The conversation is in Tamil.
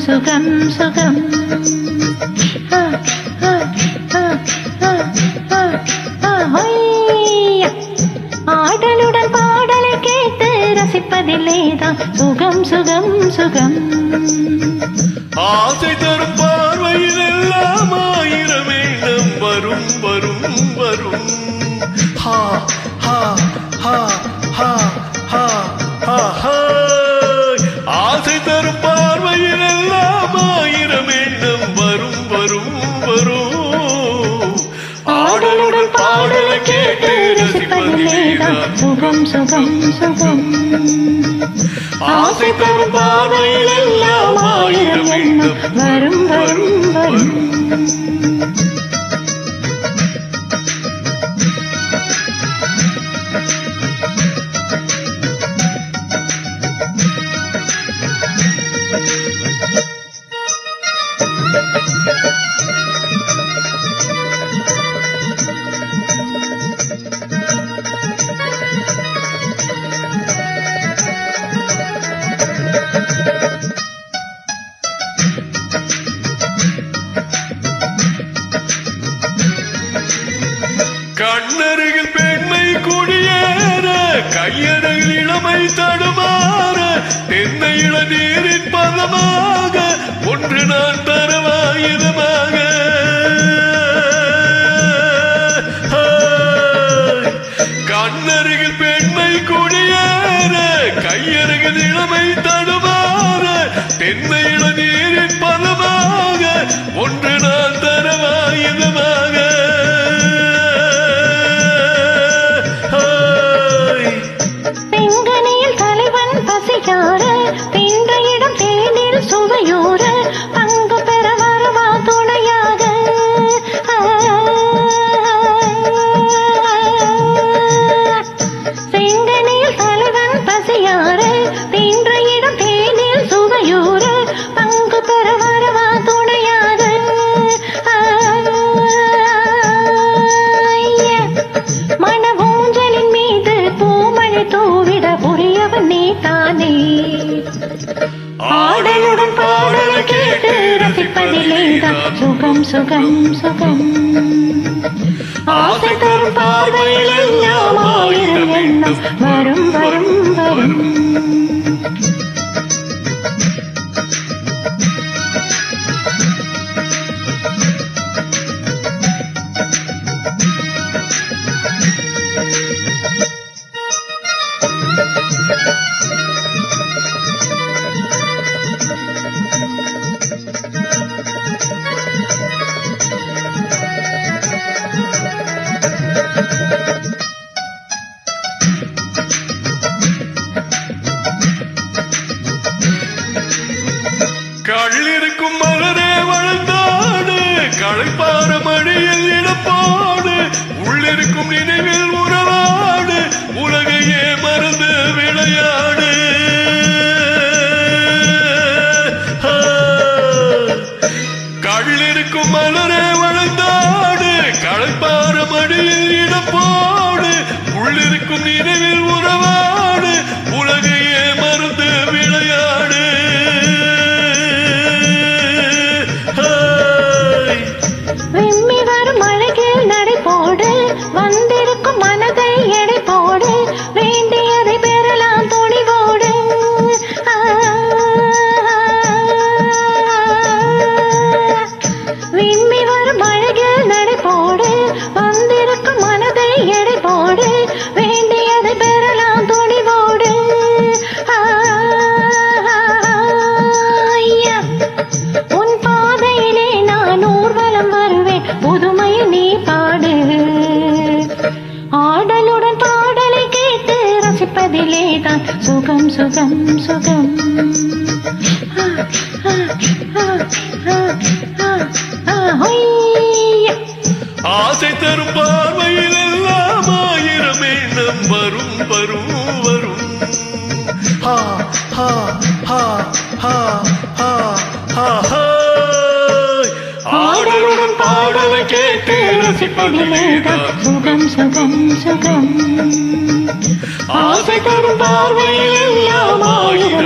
சுகம் சுகம் ஆடலுடன் பாடலை கேட்டு ரசிப்பதில்லேதான் சுகம் சுகம் சுகம். ஆசை தரும் பார்வையில் எல்லாம் ஆயிரம் எண்ணம் வரும் வரும் வரும். ஹா ஹா ஹா ஹா ஹா ஹா ஹா. ஆசை தரும் பார்வையில் எல்லாம் ஆயிரம் எண்ணம் வரும் வரும் வரும். ஆடலுடன் பாடலை கேட்டு ரசிப்பதில்லேதான் சுகம் சுகம் சுகம். ஆசை தரும் பார்வையில் எல்லாம் ஆயிரம் எண்ணம் வரும் வரும் வரும். கண்ணருகில் பெண்மை குடியேற கையருகில் இளமை தடுமாற தென்னை இளநீரின் பதமாக ஒன்று நான் தரவாயுதமாக. கண்ணருகில் பெண்மை குடியேற கையருகில் இளமை தடுமாற தென்னை இளநீரின் பதமாக ஒன்று நான் தரவாயுதமாக. இடம் தேனில் சுவையோர பங்கு பெற வருவா துணையாக. செங்கனியில் தலைவன் பசியார தின்ற இடம் தேனில் சுவையோர பங்கு பெற வருவா துணையாக. மனவூஞ்சலின் மீது பூமழை தூவிட புரியவன் நீ தானே. ஆடலுடன் பாடலை கேட்டு ரசிப்பதில்லேதான் சுகம் சுகம் சுகம். ஆசை தரும் பார்வையில் எல்லாம் ஆயிரம் எண்ணம் வரும் வரும் வரும். கள்ளிருக்கும் மலரே வளர்ந்தாடு களைப்பார மடியில் இடப்பாடு உள்ளிருக்கும் நினைவில் உறவாடு உலகையே மறந்து விளையாடு. கள்ளிருக்கும் மலரே வளர்ந்தாடு களைப்பார மடியில் இடப்பாடு உள்ளிருக்கும் நினைவில் உறவாடு உலகையே மறந்து விளையாடு. விம்மி வரும் அழகில் நடை போடு வந்திருக்கும் மனதை எடை போடு வேண்டியதை பெறலாம் துணிவோடு. விம்மி வரும் அழகில் நடை போடு வந்திருக்கும் மனதை எடை போடு வேண்டியதை பெறலாம் துணிவோடு. உன் பாதையிலே நான் ஊர்வலம் வருவேன் புதுமையில் நீ பாடு. ஆடலுடன் பாடலை கேட்டு ரசிப்பதிலேதான் சுகம் சுகம் சுகம். ஆசை தரும் பார்வையில் எல்லாம் ஆயிரம் எண்ணம் வரும் வரும் வரும். ஹா ஹா ஹா ஹா ஹா ஹா ஹா. ஆடலுடன் பாடலை கேட்டு ரசிப்பதிலேதான் சுகம் சுகம் சுகம். ஆசை தரும் பார்வையில் எல்லாம் ஆயிரம்